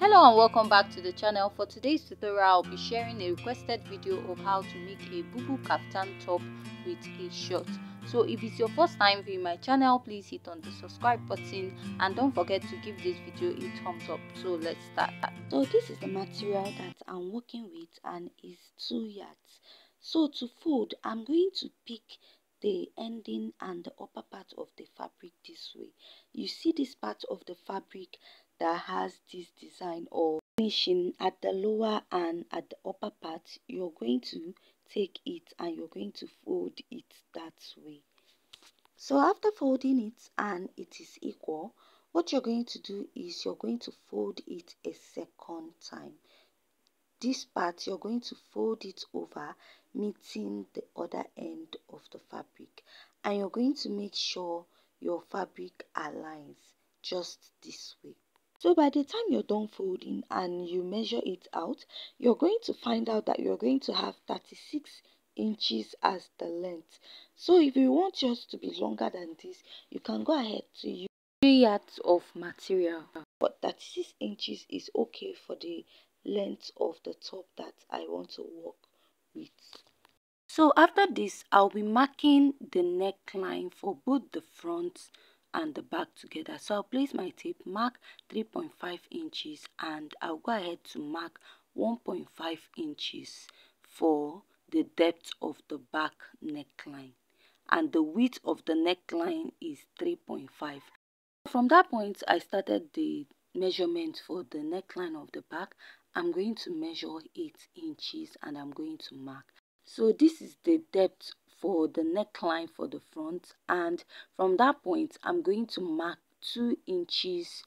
Hello and welcome back to the channel. For today's tutorial, I'll be sharing a requested video of how to make a bubu kaftan top with a shirt. So if it's your first time viewing my channel, please hit on the subscribe button and don't forget to give this video a thumbs up. So let's start. So this is the material that I'm working with and is 2 yards. So to fold, I'm going to pick the ending and the upper part of the fabric this way. You see this part of the fabric that has this design or finishing at the lower and at the upper part. You're going to take it and you're going to fold it that way. So after folding it and it is equal, what you're going to do is you're going to fold it a second time. This part you're going to fold it over, meeting the other end of the fabric, and you're going to make sure your fabric aligns just this way. So by the time you're done folding and you measure it out, you're going to find out that you're going to have 36 inches as the length. So if you want yours to be longer than this, you can go ahead to use 3 yards of material, but 36 inches is okay for the length of the top that I want to work with. So after this, I'll be marking the neckline for both the front and the back together. So I'll place my tape, mark 3.5 inches, and I'll go ahead to mark 1.5 inches for the depth of the back neckline, and the width of the neckline is 3.5. From that point, I started the measurement for the neckline of the back. I'm going to measure 8 inches and I'm going to mark. So this is the depth for the neckline for the front, and from that point I'm going to mark 2 inches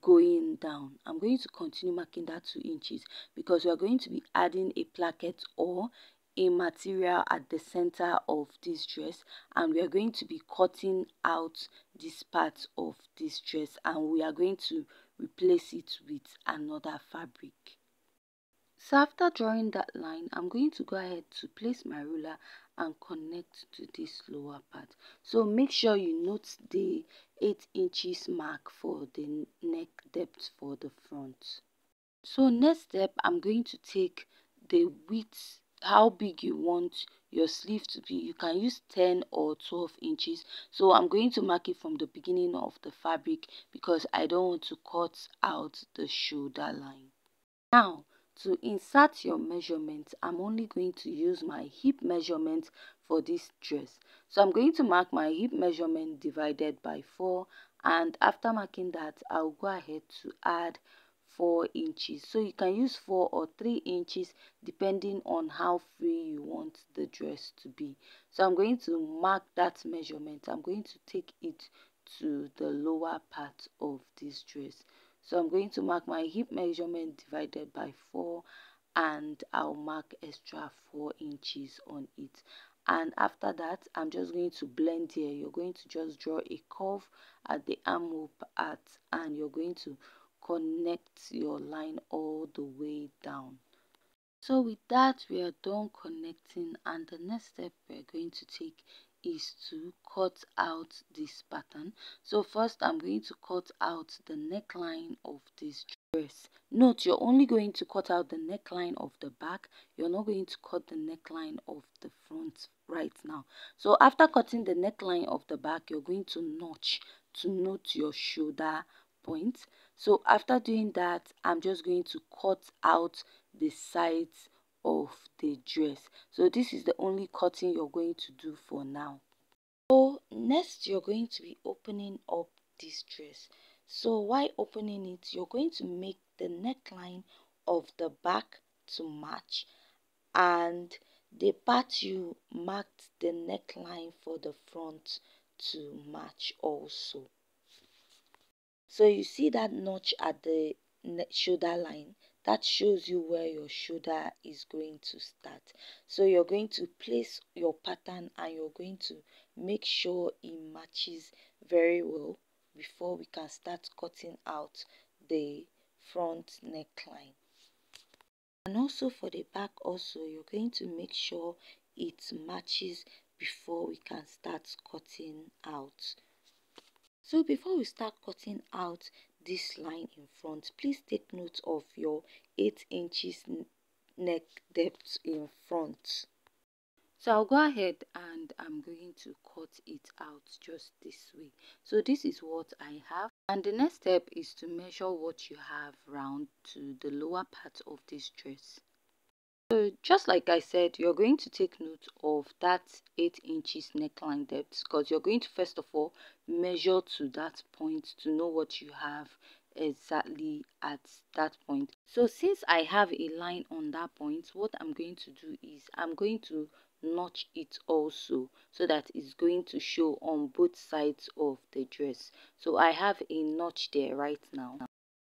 going down. I'm going to continue marking that 2 inches because we are going to be adding a placket or a material at the center of this dress, and we are going to be cutting out this part of this dress and we are going to replace it with another fabric. So after drawing that line, I'm going to go ahead to place my ruler and connect to this lower part. So make sure you note the 8 inches mark for the neck depth for the front. So next step, I'm going to take the width, how big you want your sleeve to be. You can use 10 or 12 inches. So I'm going to mark it from the beginning of the fabric because I don't want to cut out the shoulder line. Now, to insert your measurement, I'm only going to use my hip measurement for this dress. So I'm going to mark my hip measurement divided by 4, and after marking that, I'll go ahead to add 4 inches. So you can use 4 or 3 inches depending on how free you want the dress to be. So I'm going to mark that measurement. I'm going to take it to the lower part of this dress. So I'm going to mark my hip measurement divided by 4 and I'll mark extra 4 inches on it. And after that, I'm just going to blend here. You're going to just draw a curve at the armhole part and you're going to connect your line all the way down. So with that, we are done connecting, and the next step we're going to take is to cut out this pattern. So first I'm going to cut out the neckline of this dress. Note, you're only going to cut out the neckline of the back. You're not going to cut the neckline of the front right now. So after cutting the neckline of the back, you're going to notch to note your shoulder point. So after doing that, I'm just going to cut out the sides of the dress. So this is the only cutting you're going to do for now. So next, you're going to be opening up this dress. So while opening it, you're going to make the neckline of the back to match, and the part you marked the neckline for the front to match also. So you see that notch at the shoulder line, that shows you where your shoulder is going to start. So you're going to place your pattern and you're going to make sure it matches very well before we can start cutting out the front neckline. And also for the back also, you're going to make sure it matches before we can start cutting out. So before we start cutting out this line in front, please take note of your 8 inches neck depth in front. So I'll go ahead and I'm going to cut it out just this way. So this is what I have, and the next step is to measure what you have round to the lower part of this dress. So just like I said, you're going to take note of that 8 inches neckline depth, because you're going to first of all measure to that point to know what you have exactly at that point. So since I have a line on that point, what I'm going to do is I'm going to notch it also, so that it's going to show on both sides of the dress. So I have a notch there right now.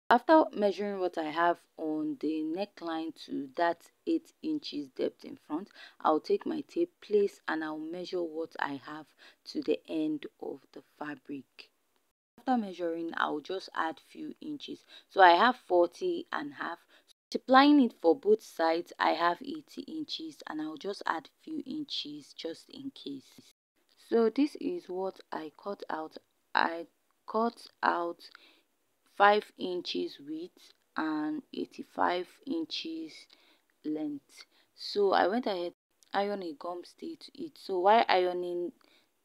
After measuring what I have on the neckline to that 8 inches depth in front, I'll take my tape, place, and I'll measure what I have to the end of the fabric. After measuring, I'll just add few inches. So I have 40.5. Multiplying it for both sides, I have 80 inches, and I'll just add few inches just in case. So this is what I cut out. I cut out 5 inches width and 85 inches length. So I went ahead iron a gum stay to it. So while ironing,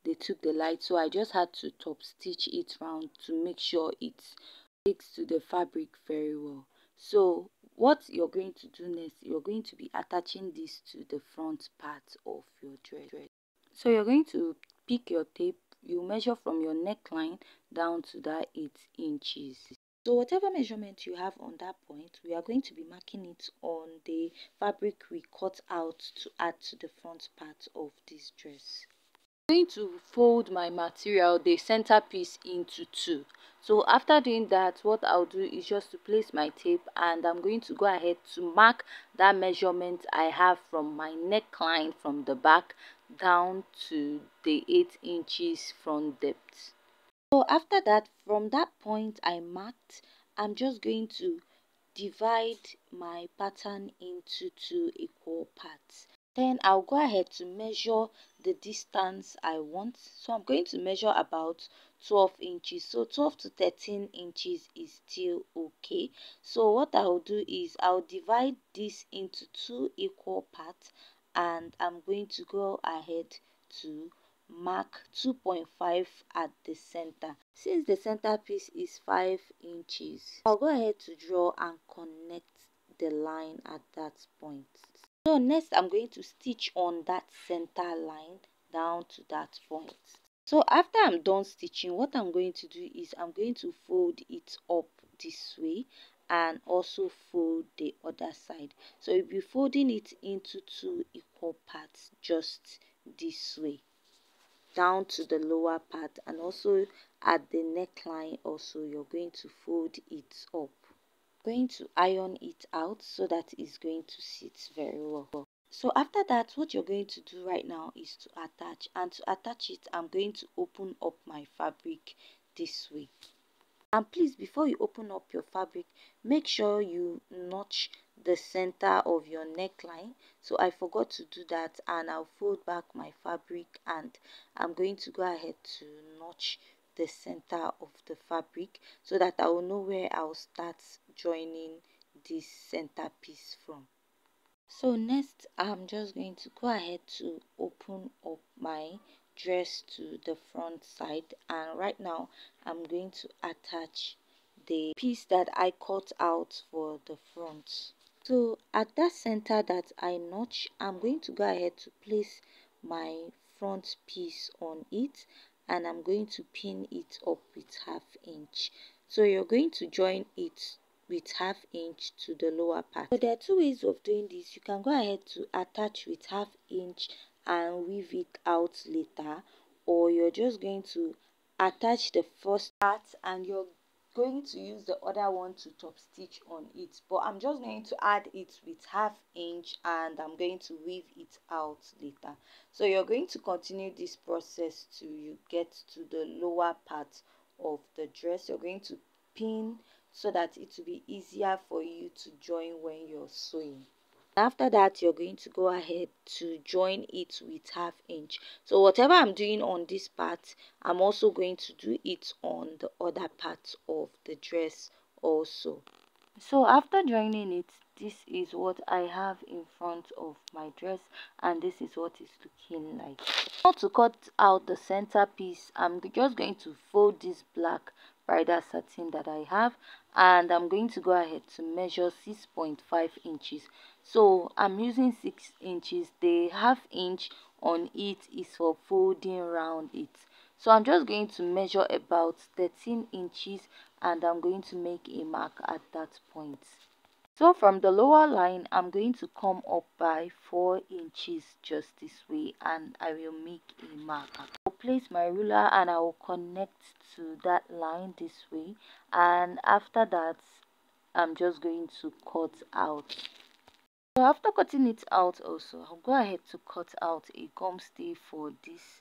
they took the light, so I just had to top stitch it round to make sure it sticks to the fabric very well. So what you're going to do next, you're going to be attaching this to the front part of your dress. So you're going to pick your tape, you measure from your neckline down to that 8 inches. So whatever measurement you have on that point, we are going to be marking it on the fabric we cut out to add to the front part of this dress. I'm going to fold my material, the center piece, into two. So after doing that, what I'll do is just to place my tape, and I'm going to go ahead to mark that measurement I have from my neckline from the back down to the 8 inches front depth. So after that, from that point I marked, I'm just going to divide my pattern into 2 equal parts. Then I'll go ahead to measure the distance I want. So I'm going to measure about 12 inches. So 12 to 13 inches is still okay. So what I'll do is I'll divide this into 2 equal parts, and I'm going to go ahead to mark 2.5 at the center. Since the center piece is 5 inches, I'll go ahead to draw and connect the line at that point. So next I'm going to stitch on that center line down to that point. So after I'm done stitching, what I'm going to do is I'm going to fold it up this way and also fold the other side. So you'll be folding it into 2 equal parts just this way down to the lower part, and also at the neckline also you're going to fold it up. Going to iron it out so that it's going to sit very well. So after that, what you're going to do right now is to attach, and to attach it I'm going to open up my fabric this way. And please, before you open up your fabric, make sure you notch the center of your neckline. So I forgot to do that, and I'll fold back my fabric, and I'm going to go ahead to notch the center of the fabric so that I will know where I'll start joining this center piece from. So next I'm just going to go ahead to open up my dress to the front side, and right now I'm going to attach the piece that I cut out for the front. So at that center that I notch, I'm going to go ahead to place my front piece on it, and I'm going to pin it up with 1/2 inch. So you're going to join it with 1/2 inch to the lower part. So there are 2 ways of doing this. You can go ahead to attach with 1/2 inch and weave it out later, or you're just going to attach the first part and you're going to use the other one to top stitch on it. But I'm just going to add it with 1/2 inch and I'm going to weave it out later. So you're going to continue this process till you get to the lower part of the dress. You're going to pin so that it will be easier for you to join when you're sewing. After that, you're going to go ahead to join it with 1/2 inch. So whatever I'm doing on this part, I'm also going to do it on the other part of the dress also. So after joining it, this is what I have in front of my dress, and this is what it's looking like. Now to cut out the center piece, I'm just going to fold this black bridal satin that I have, and I'm going to go ahead to measure 6.5 inches. So I'm using 6 inches. The 1/2 inch on it is for folding around it. So I'm just going to measure about 13 inches, and I'm going to make a mark at that point. So from the lower line, I'm going to come up by 4 inches just this way, and I will make a mark. I'll place my ruler and I will connect to that line this way, and after that, I'm just going to cut out. So after cutting it out also, I'll go ahead to cut out a gum stay for this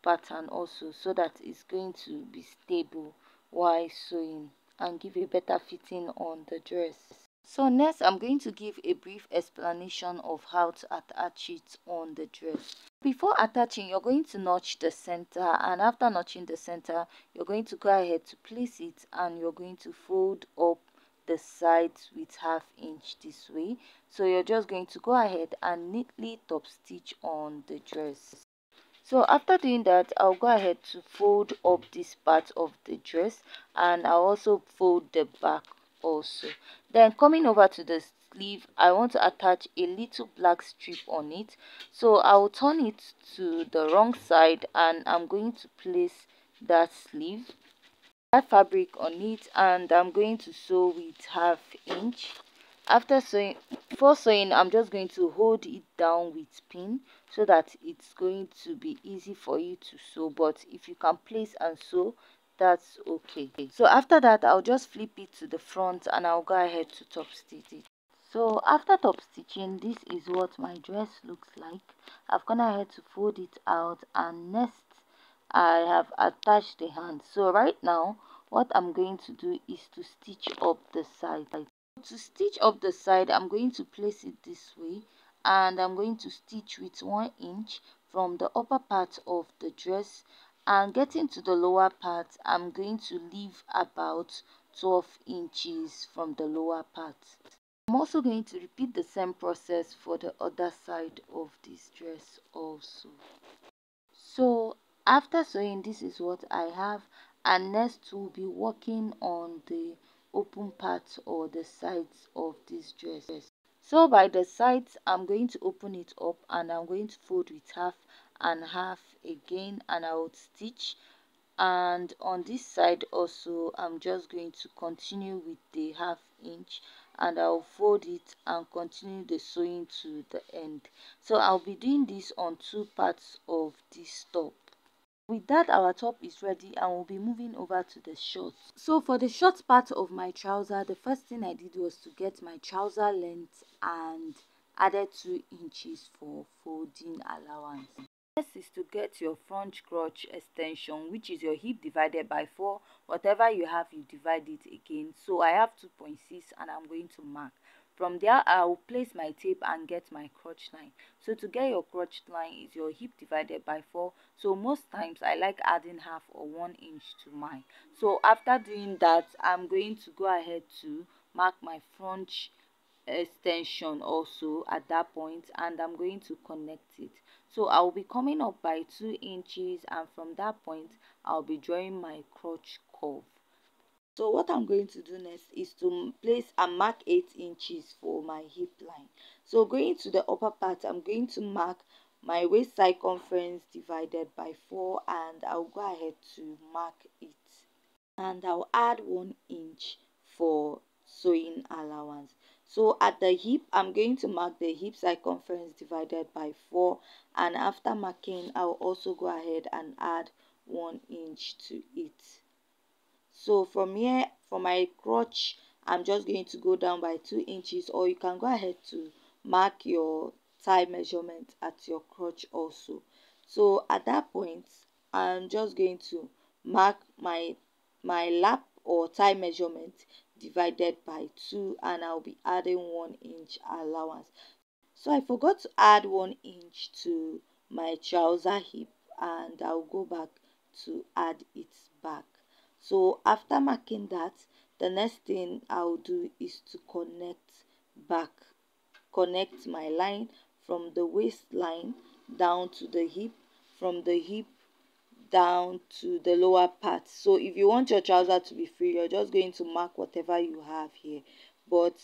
pattern also, so that it's going to be stable while sewing and give a better fitting on the dress. So next, I'm going to give a brief explanation of how to attach it on the dress. Before attaching, you're going to notch the center, and after notching the center, you're going to go ahead to place it, and you're going to fold up the sides with 1/2 inch this way. So you're just going to go ahead and neatly top stitch on the dress. So after doing that, I'll go ahead to fold up this part of the dress, and I'll also fold the back also. Then coming over to the sleeve, I want to attach a little black strip on it. So I'll turn it to the wrong side, and I'm going to place that sleeve, that fabric on it, and I'm going to sew with 1/2 inch. After sewing, before sewing, I'm just going to hold it down with pin so that it's going to be easy for you to sew, but if you can place and sew, that's okay. So after that, I'll just flip it to the front, and I'll go ahead to top stitch it. So after top stitching, this is what my dress looks like. I've gone ahead to fold it out, and next I have attached the hand. So right now, what I'm going to do is to stitch up the side. To stitch up the side, I'm going to place it this way, and I'm going to stitch with 1 inch from the upper part of the dress, and getting to the lower part, I'm going to leave about 12 inches from the lower part. I'm also going to repeat the same process for the other side of this dress also. So after sewing, this is what I have, and next we'll be working on the open part or the sides of this dress. So by the sides, I'm going to open it up, and I'm going to fold with 1/2 and 1/2 again, and I would stitch. And on this side also, I'm just going to continue with the 1/2 inch, and I'll fold it and continue the sewing to the end. So I'll be doing this on 2 parts of this top. With that, our top is ready, and we'll be moving over to the shorts. So for the short part of my trouser, the first thing I did was to get my trouser length and added 2 inches for folding allowance. Next is to get your front crotch extension, which is your hip divided by 4. Whatever you have, you divide it again. So I have 2.6, and I'm going to mark. From there, I will place my tape and get my crotch line. So to get your crotch line is your hip divided by 4. So most times I like adding 1/2 or 1 inch to mine. So after doing that, I'm going to go ahead to mark my front extension also at that point, and I'm going to connect it. So I'll be coming up by 2 inches, and from that point I'll be drawing my crotch curve. So what I'm going to do next is to place and mark 8 inches for my hip line. So going to the upper part, I'm going to mark my waist circumference divided by 4, and I'll go ahead to mark it, and I'll add 1 inch for sewing allowance. So at the hip, I'm going to mark the hip circumference divided by 4, and after marking, I'll also go ahead and add 1 inch to it. So from here, for my crotch, I'm just going to go down by 2 inches, or you can go ahead to mark your thigh measurement at your crotch also. So at that point, I'm just going to mark my lap or thigh measurement divided by 2, and I'll be adding 1 inch allowance. So I forgot to add 1 inch to my trouser hip, and I'll go back to add it back. So after marking that, the next thing I'll do is to back connect my line from the waistline down to the hip, from the hip down to the lower part. So if you want your trouser to be free, you're just going to mark whatever you have here, but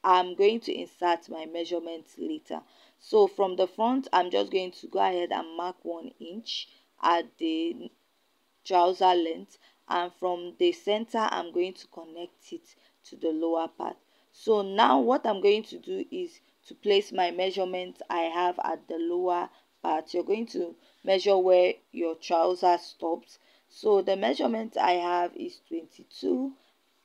I'm going to insert my measurements later. So from the front, I'm just going to go ahead and mark 1 inch at the trouser length, and from the center I'm going to connect it to the lower part. So now what I'm going to do is to place my measurement I have at the lower part. You're going to measure where your trouser stops. So the measurement I have is 22,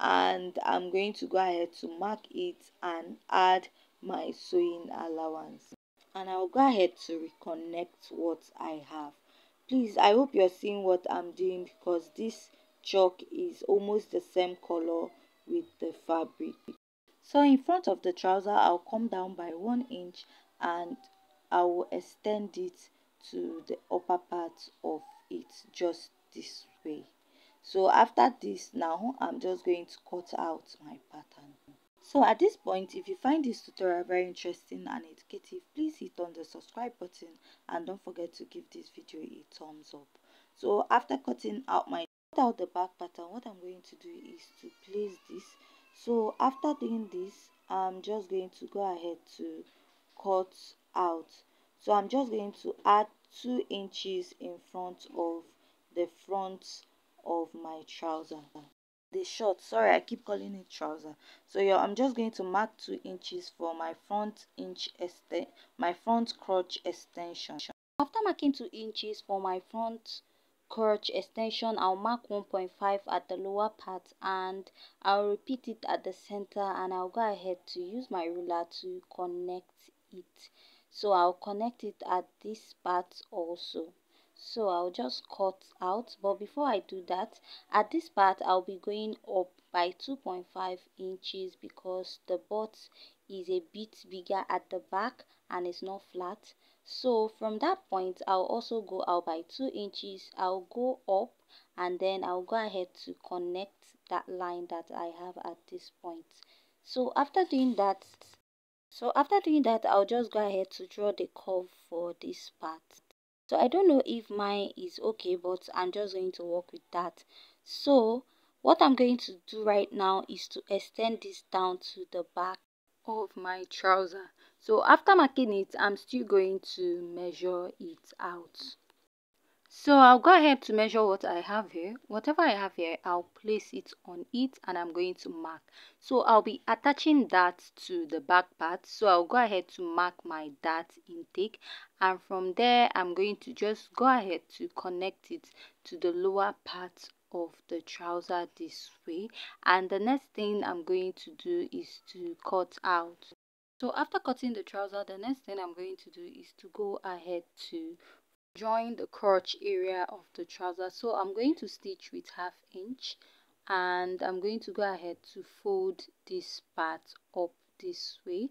and I'm going to go ahead to mark it and add my sewing allowance, and I'll go ahead to reconnect what I have. Please, I hope you're seeing what I'm doing, because this chalk is almost the same color with the fabric. So in front of the trouser, I'll come down by 1 inch, and I will extend it to the upper part of it, just this way. So after this, now I'm just going to cut out my pattern. So at this point, if you find this tutorial very interesting and educative, please hit on the subscribe button, and don't forget to give this video a thumbs up. So after cutting out the back pattern, what I'm going to do is to place this. So after doing this, I'm just going to go ahead to cut out. So I'm just going to add 2 inches in front of the front of my trouser. The short, sorry, I keep calling it trouser. So yeah, I'm just going to mark 2 inches for my front crotch extension. After marking 2 inches for my front crotch extension, I'll mark 1.5 at the lower part, and I'll repeat it at the center, and I'll go ahead to use my ruler to connect it. So I'll connect it at this part also. So I'll just cut out, but before I do that, at this part I'll be going up by 2.5 inches, because the butt is a bit bigger at the back and it's not flat. So from that point, I'll also go out by 2 inches. I'll go up, and then I'll go ahead to connect that line that I have at this point. So after doing that, I'll just go ahead to draw the curve for this part. So I don't know if mine is okay, but I'm just going to work with that. So what I'm going to do right now is to extend this down to the back of my trouser. So after marking it, I'm still going to measure it out. So I'll go ahead to measure what I have here. Whatever I have here, I'll place it on it, and I'm going to mark. So I'll be attaching that to the back part. So I'll go ahead to mark my dart intake, and from there I'm going to just go ahead to connect it to the lower part of the trouser this way. And the next thing I'm going to do is to cut out. So after cutting the trouser, the next thing I'm going to do is to go ahead to join the crotch area of the trouser. So I'm going to stitch with 1/2 inch, and I'm going to go ahead to fold this part up this way.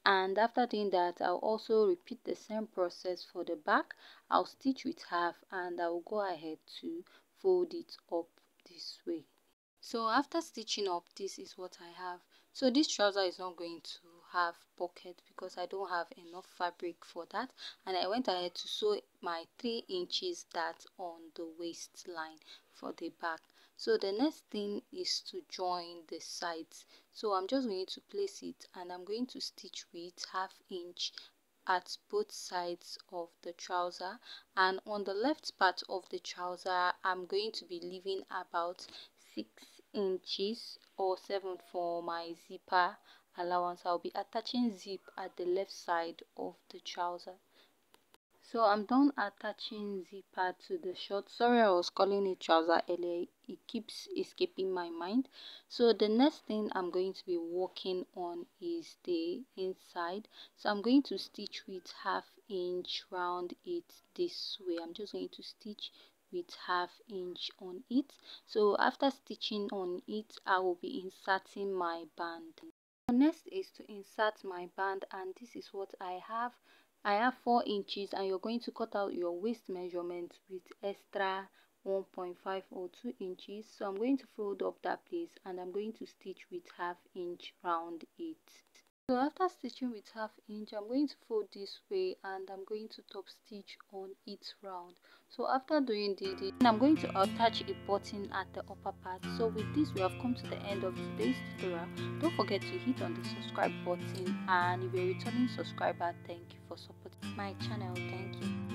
And after doing that, I'll also repeat the same process for the back. I'll stitch with 1/2, and I'll go ahead to fold it up this way. So after stitching up, this is what I have. So this trouser is not going to have pocket, because I don't have enough fabric for that, and I went ahead to sew my 3 inches dart on the waistline for the back. So the next thing is to join the sides. So I'm just going to place it, and I'm going to stitch with 1/2 inch at both sides of the trouser, and on the left part of the trouser I'm going to be leaving about 6 inches or 7 for my zipper allowance. I'll be attaching zip at the left side of the trouser. So I'm done attaching zipper to the short. Sorry, I was calling it trouser earlier, it keeps escaping my mind. So the next thing I'm going to be working on is the inside. So I'm going to stitch with 1/2 inch round it this way. I'm just going to stitch with 1/2 inch on it. So after stitching on it, I will be inserting my band. Next is to insert my band, and this is what I have. I have 4 inches, and you're going to cut out your waist measurement with extra 1.5 or 2 inches. So I'm going to fold up that place, and I'm going to stitch with half inch round it. So after stitching with half inch, I'm going to fold this way, and I'm going to top stitch on each round. So after doing this, I'm going to attach a button at the upper part. So with this, we have come to the end of today's tutorial. Don't forget to hit on the subscribe button, and if you're a returning subscriber, thank you for supporting my channel. Thank you.